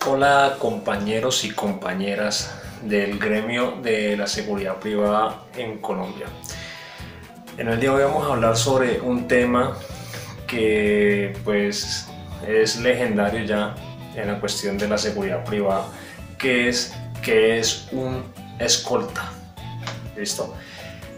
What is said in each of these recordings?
Hola compañeros y compañeras del gremio de la seguridad privada en Colombia. En el día de hoy vamos a hablar sobre un tema que pues es legendario ya en la cuestión de la seguridad privada, que es un escolta. ¿Listo?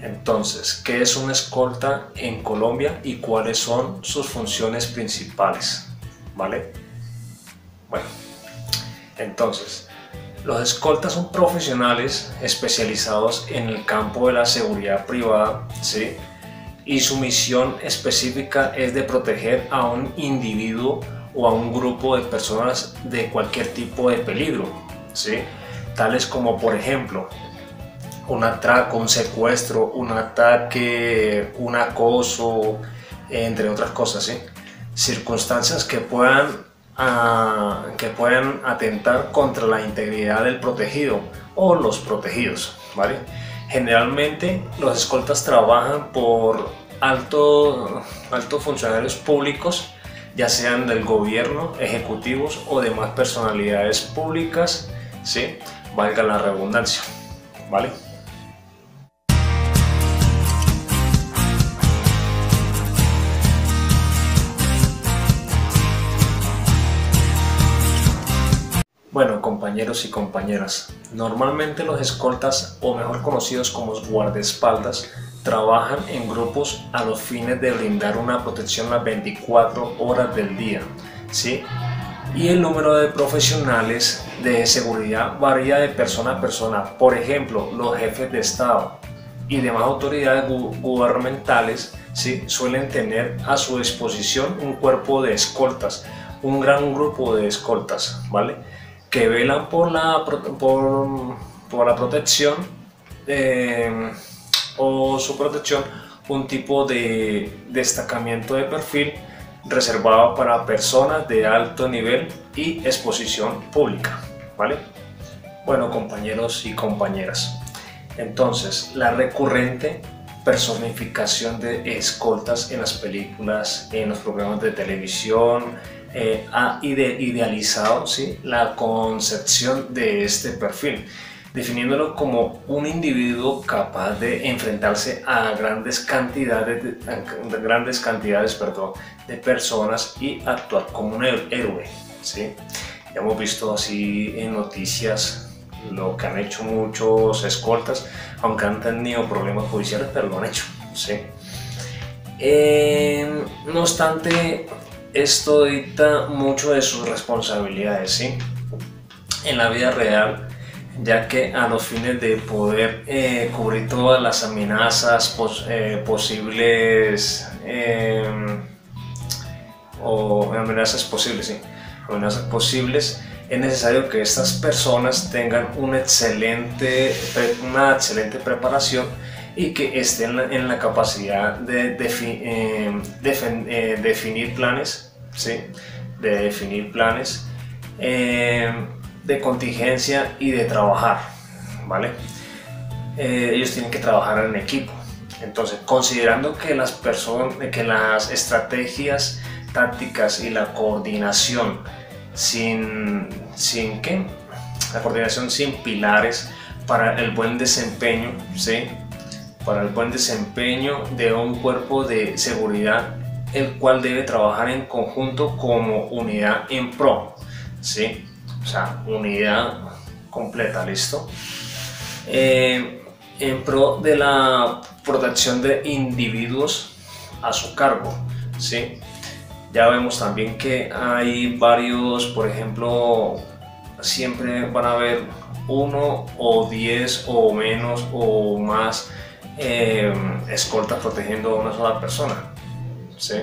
Entonces, ¿qué es un escolta en Colombia y cuáles son sus funciones principales? ¿Vale? Bueno, entonces, los escoltas son profesionales especializados en el campo de la seguridad privada, ¿sí? Y su misión específica es de proteger a un individuo o a un grupo de personas de cualquier tipo de peligro, ¿sí? Tales como, por ejemplo, un atraco, un secuestro, un ataque, un acoso, entre otras cosas, ¿sí? Circunstancias que puedan atentar contra la integridad del protegido o los protegidos, ¿vale? Generalmente los escoltas trabajan por altos funcionarios públicos, ya sean del gobierno, ejecutivos o demás personalidades públicas, ¿sí? Valga la redundancia, ¿vale? Bueno, compañeros y compañeras, normalmente los escoltas, o mejor conocidos como guardaespaldas, trabajan en grupos a los fines de brindar una protección las 24 horas del día, ¿sí? Y el número de profesionales de seguridad varía de persona a persona. Por ejemplo, los jefes de Estado y demás autoridades gubernamentales, ¿sí? Suelen tener a su disposición un cuerpo de escoltas, un gran grupo de escoltas, ¿vale? Que velan por la protección o su protección, un tipo de destacamiento de perfil reservado para personas de alto nivel y exposición pública, ¿vale? Bueno, compañeros y compañeras, entonces la recurrente personificación de escoltas en las películas, en los programas de televisión, ha idealizado, ¿sí?, la concepción de este perfil, definiéndolo como un individuo capaz de enfrentarse a grandes cantidades de personas y actuar como un héroe, ¿sí? Ya hemos visto así en noticias lo que han hecho muchos escoltas, aunque han tenido problemas judiciales, pero lo han hecho, ¿sí? No obstante, esto dicta mucho de sus responsabilidades, ¿sí?, en la vida real, ya que a los fines de poder cubrir todas las amenazas posibles amenazas posibles, es necesario que estas personas tengan una excelente preparación y que estén en la capacidad de definir planes, ¿sí?, de contingencia y de trabajar, ¿vale? Ellos tienen que trabajar en equipo. Entonces, considerando que las estrategias tácticas y la coordinación la coordinación sin pilares para el buen desempeño, ¿sí?, para el buen desempeño de un cuerpo de seguridad, el cual debe trabajar en conjunto como unidad en pro, ¿sí? O sea, unidad completa, ¿listo? En pro de la protección de individuos a su cargo, ¿sí? Ya vemos también que hay varios, por ejemplo, siempre van a haber 1 o 10 o menos o más escoltas protegiendo a una sola persona, ¿sí?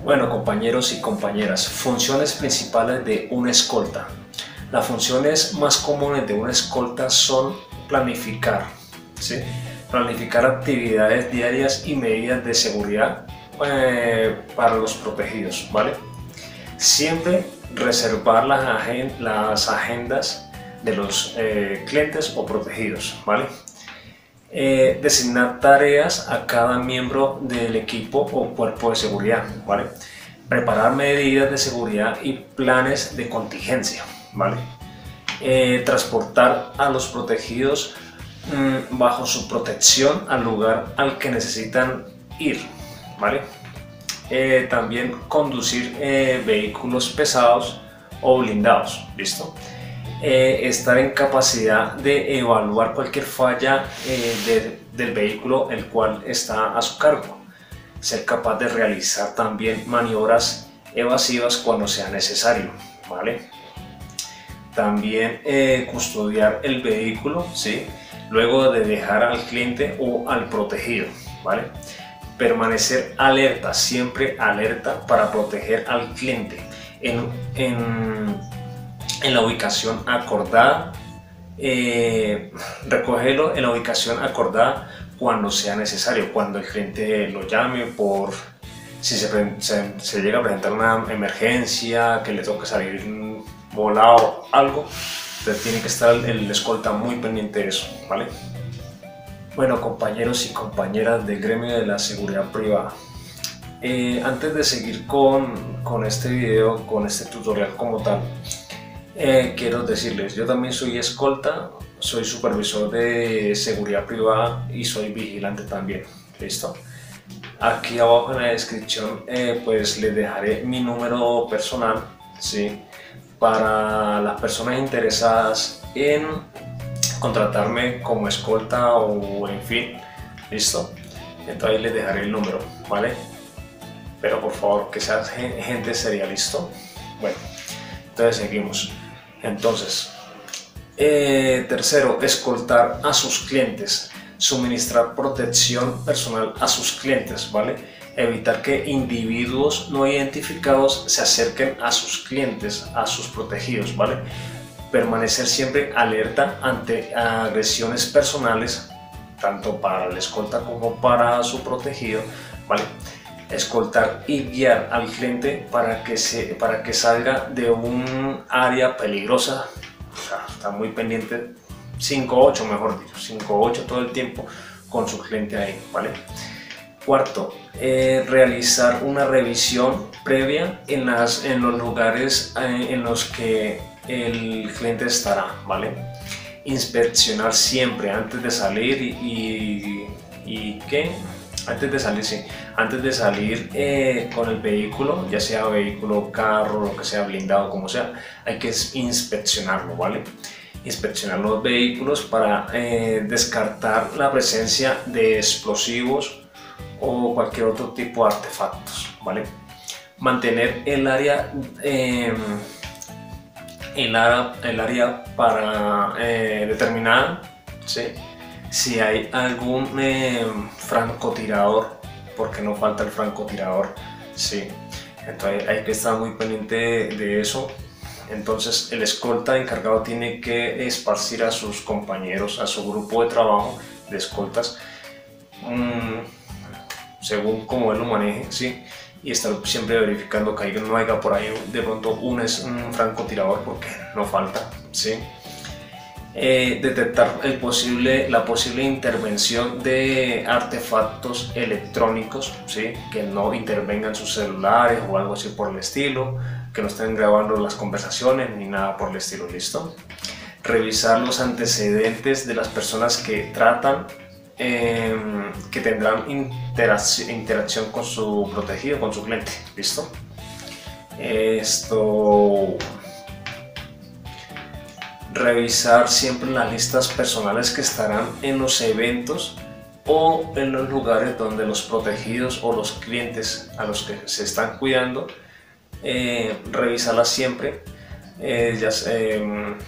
Bueno, compañeros y compañeras, funciones principales de un escolta. Las funciones más comunes de una escolta son planificar, ¿sí?, planificar actividades diarias y medidas de seguridad para los protegidos, ¿vale? Siempre reservar las agendas de los clientes o protegidos, ¿vale? Designar tareas a cada miembro del equipo o cuerpo de seguridad, ¿vale? Preparar medidas de seguridad y planes de contingencia, ¿vale? Transportar a los protegidos bajo su protección al lugar al que necesitan ir, ¿vale? También conducir vehículos pesados o blindados, ¿listo? Estar en capacidad de evaluar cualquier falla del vehículo el cual está a su cargo. Ser capaz de realizar también maniobras evasivas cuando sea necesario, ¿vale? También custodiar el vehículo, ¿sí? Luego de dejar al cliente o al protegido, ¿vale? Permanecer alerta, siempre alerta para proteger al cliente en la ubicación acordada, recogerlo en la ubicación acordada cuando sea necesario, cuando el cliente lo llame por si se llega a presentar una emergencia, que le toque salir volado, algo. Entonces tiene que estar el escolta muy pendiente de eso, ¿vale? Bueno, compañeros y compañeras del gremio de la seguridad privada, antes de seguir con este video, con este tutorial como tal, quiero decirles, yo también soy escolta, soy supervisor de seguridad privada y soy vigilante también, ¿listo? Aquí abajo en la descripción pues les dejaré mi número personal, ¿sí? Para las personas interesadas en contratarme como escolta o en fin, ¿listo? Entonces ahí les dejaré el número, ¿vale? Pero por favor que sea gente seria, ¿listo? Bueno, entonces seguimos. Entonces, tercero, escoltar a sus clientes, suministrar protección personal a sus clientes, ¿vale? Evitar que individuos no identificados se acerquen a sus clientes, a sus protegidos, ¿vale? Permanecer siempre alerta ante agresiones personales, tanto para el escolta como para su protegido, ¿vale? Escoltar y guiar al cliente para que salga de un área peligrosa, o sea, está muy pendiente, 5-8 mejor dicho, 5-8 todo el tiempo con su cliente ahí, ¿vale? Cuarto, realizar una revisión previa en los lugares en los que el cliente estará, ¿vale? Inspeccionar siempre antes de salir antes de salir con el vehículo, ya sea vehículo, carro, lo que sea, blindado, como sea, hay que inspeccionarlo, ¿vale? Inspeccionar los vehículos para descartar la presencia de explosivos o cualquier otro tipo de artefactos, ¿vale? Mantener el área para determinada, ¿sí? Si hay algún francotirador, porque no falta el francotirador, ¿sí? Entonces hay que estar muy pendiente de eso. Entonces el escolta encargado tiene que esparcir a sus compañeros, a su grupo de trabajo de escoltas, según como él lo maneje, ¿sí? Y estar siempre verificando que no haya por ahí de pronto un francotirador, porque no falta, ¿sí? Detectar la posible intervención de artefactos electrónicos, ¿sí? Que no intervengan sus celulares o algo así por el estilo, que no estén grabando las conversaciones ni nada por el estilo, ¿listo? Revisar los antecedentes de las personas que tratan, que tendrán interacción con su protegido, con su cliente, ¿listo? Revisar siempre las listas personales que estarán en los eventos o en los lugares donde los protegidos o los clientes a los que se están cuidando, revisarlas siempre,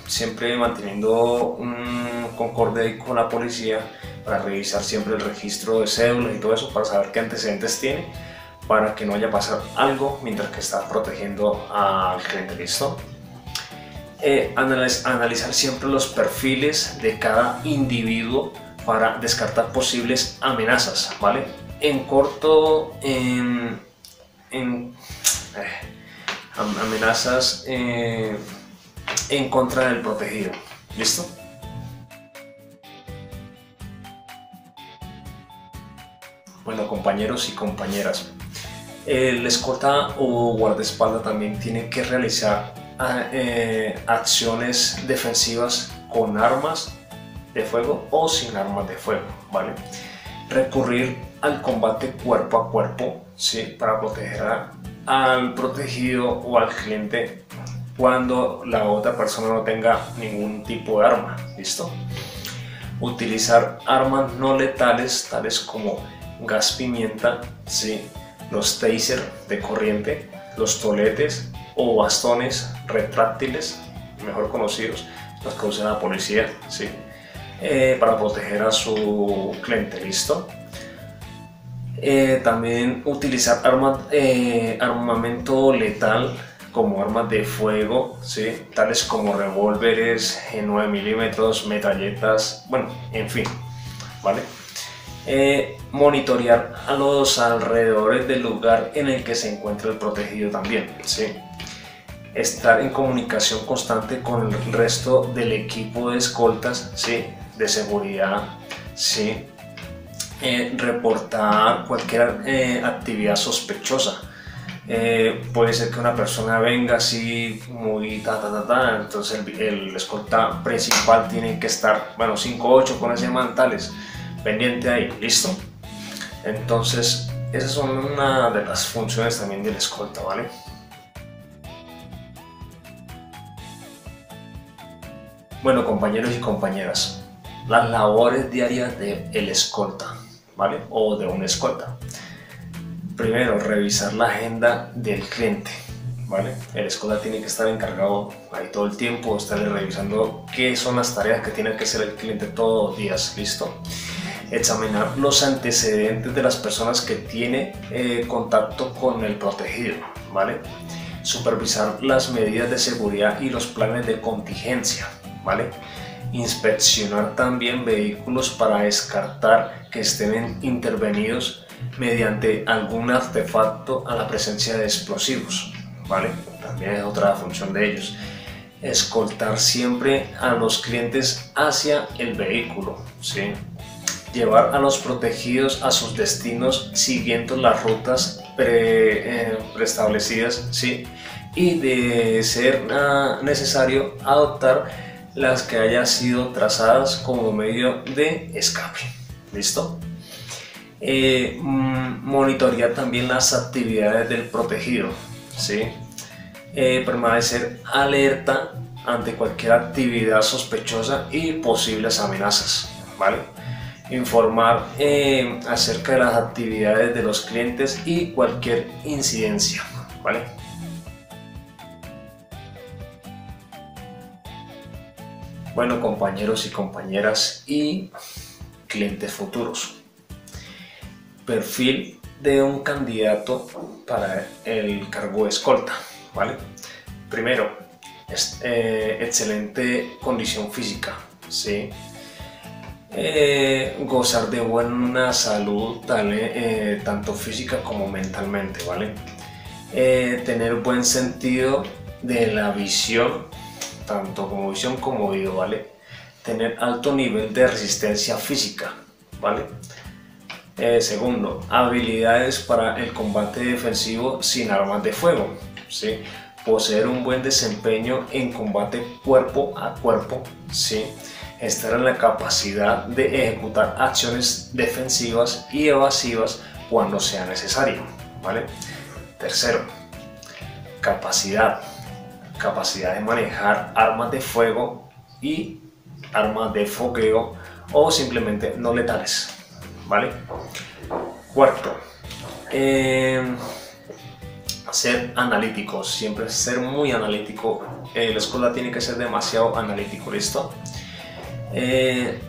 siempre manteniendo un concorde con la policía para revisar siempre el registro de cédulas y todo eso, para saber qué antecedentes tiene, para que no haya pasado algo mientras que está protegiendo al cliente, ¿listo? Analizar siempre los perfiles de cada individuo para descartar posibles amenazas, ¿vale? En corto, amenazas en contra del protegido, ¿listo? Bueno, compañeros y compañeras, el escolta o guardaespaldas también tiene que realizar acciones defensivas con armas de fuego o sin armas de fuego, ¿vale? Recurrir al combate cuerpo a cuerpo, ¿sí? Para proteger al protegido o al cliente cuando la otra persona no tenga ningún tipo de arma, ¿listo? Utilizar armas no letales tales como gas pimienta, ¿sí? Los taser de corriente, los toletes o bastones retráctiles, mejor conocidos, los que usa la policía, ¿sí? Para proteger a su cliente, ¿listo? También utilizar armamento letal como armas de fuego, ¿sí? Tales como revólveres, 9 milímetros, metralletas, bueno, en fin, ¿vale? Monitorear a los alrededores del lugar en el que se encuentra el protegido también, ¿sí? Estar en comunicación constante con el resto del equipo de escoltas, ¿sí? De seguridad, ¿sí? Reportar cualquier actividad sospechosa. Puede ser que una persona venga así muy entonces el escolta principal tiene que estar, bueno, 5-8 con ese mantales pendiente ahí, ¿listo? Entonces esas son una de las funciones también del escolta, ¿vale? Bueno, compañeros y compañeras, las labores diarias del escolta, ¿vale? O de un escolta. Primero, revisar la agenda del cliente, ¿vale? El escolta tiene que estar encargado ahí todo el tiempo, estarle revisando qué son las tareas que tiene que hacer el cliente todos los días, ¿listo? Examinar los antecedentes de las personas que tiene contacto con el protegido, ¿vale? Supervisar las medidas de seguridad y los planes de contingencia, ¿vale? Inspeccionar también vehículos para descartar que estén intervenidos mediante algún artefacto a la presencia de explosivos, ¿vale? También es otra función de ellos. Escoltar siempre a los clientes hacia el vehículo, ¿sí? Llevar a los protegidos a sus destinos siguiendo las rutas preestablecidas, ¿sí? Y de ser necesario adoptar las que hayan sido trazadas como medio de escape, ¿listo? Monitorear también las actividades del protegido, ¿sí? Permanecer alerta ante cualquier actividad sospechosa y posibles amenazas, ¿vale? Informar acerca de las actividades de los clientes y cualquier incidencia, ¿vale? Bueno, compañeros y compañeras y clientes futuros. Perfil de un candidato para el cargo de escolta, ¿vale? Primero, excelente condición física, ¿sí? Gozar de buena salud, tanto física como mentalmente, ¿vale? Tener buen sentido de la visión, tanto como visión como oído, ¿vale? Tener alto nivel de resistencia física, ¿vale? Segundo, habilidades para el combate defensivo sin armas de fuego, ¿sí? Poseer un buen desempeño en combate cuerpo a cuerpo, ¿sí? Estar en la capacidad de ejecutar acciones defensivas y evasivas cuando sea necesario, ¿vale? Tercero, capacidad de manejar armas de fuego y armas de fogueo o simplemente no letales, ¿vale? Cuarto, ser analítico, siempre ser muy analítico. La escuela tiene que ser demasiado analítico, ¿listo?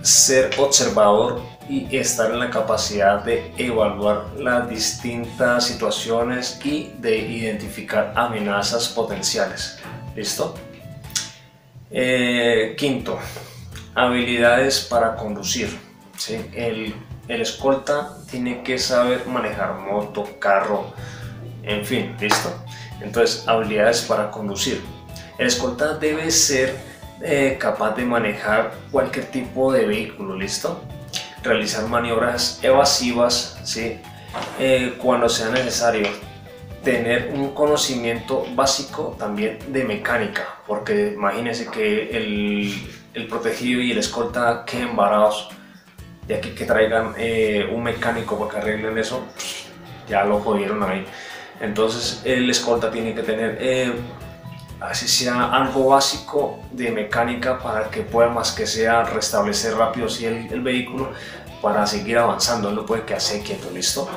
Ser observador y estar en la capacidad de evaluar las distintas situaciones y de identificar amenazas potenciales, ¿listo? Quinto, habilidades para conducir, ¿sí? El escolta tiene que saber manejar moto, carro, en fin, ¿listo? Entonces, habilidades para conducir. El escolta debe ser capaz de manejar cualquier tipo de vehículo, ¿listo? realizar maniobras evasivas, ¿sí? Cuando sea necesario. Tener un conocimiento básico también de mecánica, porque imagínense que el protegido y el escolta queden varados, de aquí que traigan un mecánico para que arreglen eso, ya lo jodieron ahí. Entonces el escolta tiene que tener así sea algo básico de mecánica para que pueda más que sea restablecer rápido si el vehículo para seguir avanzando. No puede quedarse quieto, ¿listo?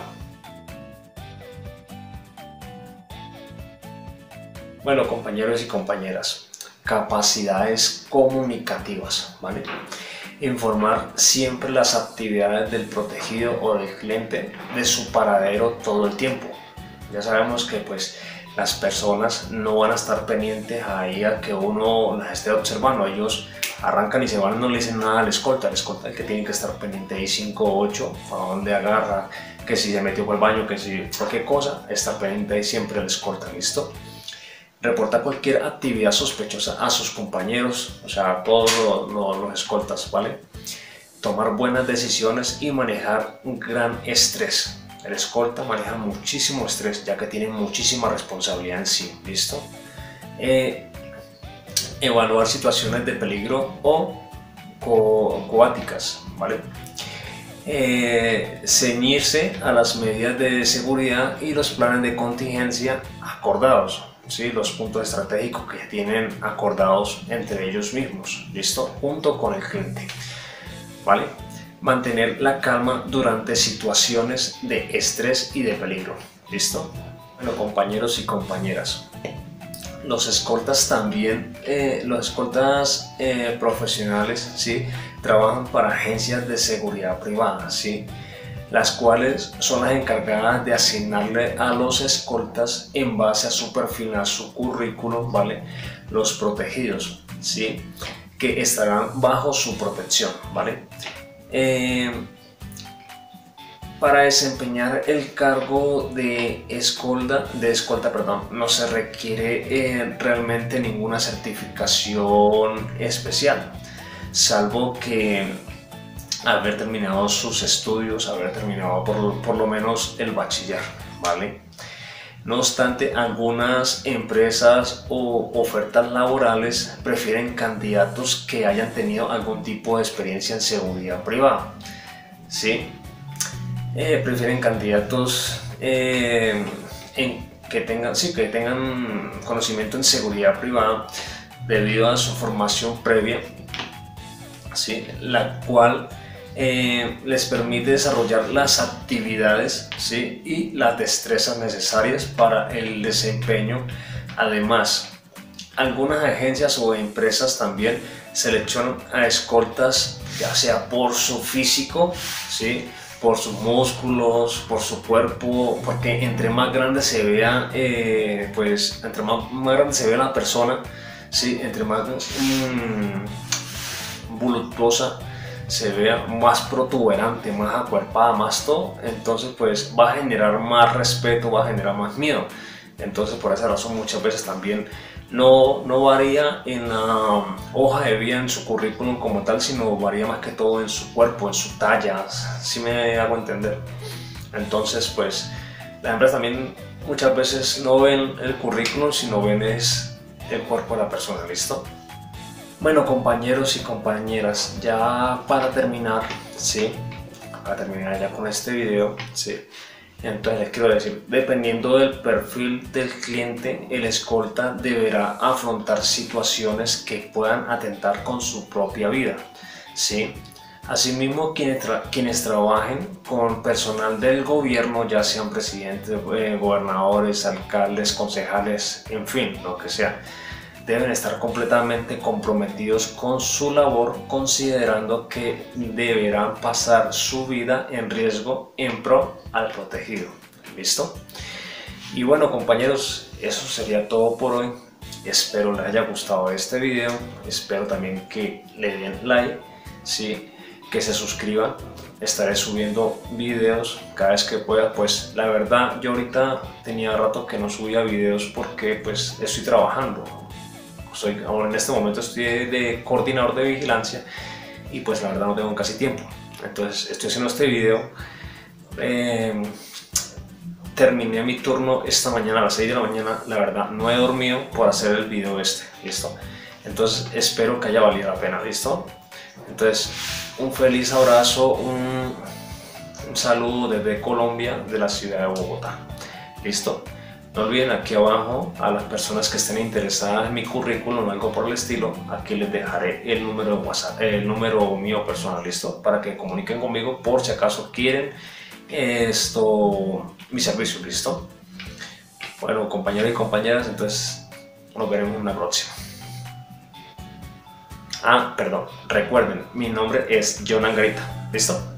Bueno, compañeros y compañeras, capacidades comunicativas, ¿vale? Informar siempre las actividades del protegido o del cliente de su paradero todo el tiempo. Ya sabemos que pues las personas no van a estar pendientes ahí a que uno las esté observando. Ellos arrancan y se van, no le dicen nada al escolta. El escolta es el que tiene que estar pendiente ahí 5 o 8, para dónde agarra, que si se metió por el baño, que si cualquier cosa, está pendiente ahí siempre el escolta, ¿listo? Reportar cualquier actividad sospechosa a sus compañeros, o sea, a todos los escoltas, ¿vale? Tomar buenas decisiones y manejar un gran estrés. El escolta maneja muchísimo estrés, ya que tiene muchísima responsabilidad en sí, ¿listo? Evaluar situaciones de peligro o coáticas, ¿vale? Ceñirse a las medidas de seguridad y los planes de contingencia acordados. ¿Sí? Los puntos estratégicos que tienen acordados entre ellos mismos, ¿listo? Junto con el cliente, ¿vale? Mantener la calma durante situaciones de estrés y de peligro, ¿listo? Bueno, compañeros y compañeras, los escoltas también, los escoltas profesionales, ¿sí? Trabajan para agencias de seguridad privada, ¿sí? Las cuales son las encargadas de asignarle a los escoltas en base a su perfil, a su currículum, ¿vale? Los protegidos, ¿sí? Que estarán bajo su protección, ¿vale? Para desempeñar el cargo de escolta, no se requiere realmente ninguna certificación especial, salvo que haber terminado sus estudios, haber terminado por lo menos el bachiller, ¿vale? No obstante, algunas empresas o ofertas laborales prefieren candidatos que hayan tenido algún tipo de experiencia en seguridad privada, ¿sí? Prefieren candidatos que tengan conocimiento en seguridad privada debido a su formación previa, ¿sí? La cual les permite desarrollar las actividades, ¿sí? Y las destrezas necesarias para el desempeño. Además, algunas agencias o empresas también seleccionan a escoltas ya sea por su físico, ¿sí? Por sus músculos, por su cuerpo, porque entre más grande se vea, entre más grande se vea la persona, ¿sí? Entre más voluptuosa se vea, más protuberante, más acuerpada, más todo, entonces pues va a generar más respeto, va a generar más miedo. Entonces por esa razón muchas veces también no varía en la hoja de vida, en su currículum como tal, sino varía más que todo en su cuerpo, en su talla, si me hago entender. Entonces pues las empresas también muchas veces no ven el currículum, sino ven es el cuerpo de la persona, ¿listo? Bueno, compañeros y compañeras, ya para terminar, ¿sí? Para terminar ya con este video, ¿sí? Entonces les quiero decir, dependiendo del perfil del cliente, el escolta deberá afrontar situaciones que puedan atentar con su propia vida, ¿sí? Asimismo, quienes trabajen con personal del gobierno, ya sean presidentes, gobernadores, alcaldes, concejales, en fin, lo que sea, deben estar completamente comprometidos con su labor, considerando que deberán pasar su vida en riesgo en pro al protegido. ¿Listo? Y bueno, compañeros, eso sería todo por hoy. Espero les haya gustado este video, espero también que le den like, ¿sí? Que se suscriban. Estaré subiendo videos cada vez que pueda. Pues la verdad, yo ahorita tenía rato que no subía videos porque pues estoy trabajando. Ahora en este momento estoy de coordinador de vigilancia y pues la verdad no tengo casi tiempo. Entonces estoy haciendo este video. Terminé mi turno esta mañana a las 6 de la mañana. La verdad no he dormido por hacer el video listo. Entonces espero que haya valido la pena, listo. Entonces un feliz abrazo, un saludo desde Colombia, de la ciudad de Bogotá, listo. No olviden aquí abajo, a las personas que estén interesadas en mi currículum o algo por el estilo, aquí les dejaré el número de WhatsApp, el número mío personal, listo, para que comuniquen conmigo por si acaso quieren mi servicio, listo. Bueno, compañeros y compañeras, entonces nos veremos en una próxima. Perdón, recuerden, mi nombre es John Angarita, ¿listo?